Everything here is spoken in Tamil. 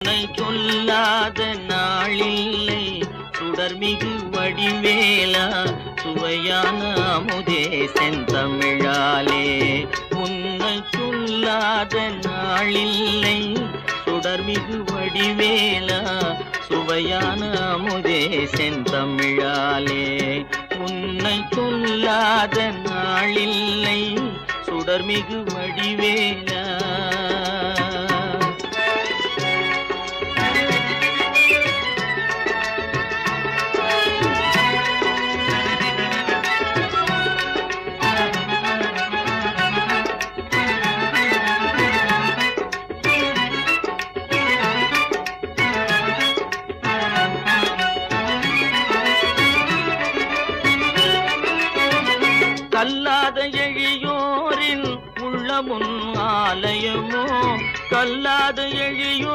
உன்னை சொல்லாத நாளில்லை சுடர்மிகு வடிவேலா சுவையான அமுதே செந்தமிழாலே. உன்னை சொல்லாத நாளில்லை சுடர்மிகு வடிவேலா சுவையான அமுதே செந்தமிழாலே. உன்னை சொல்லாத நாளில்லை சுடர்மிகு வடிவேலா. கல்லாத எழியோரின் உள்ளமுன் ஆலயமோ, கல்லாத எழியோ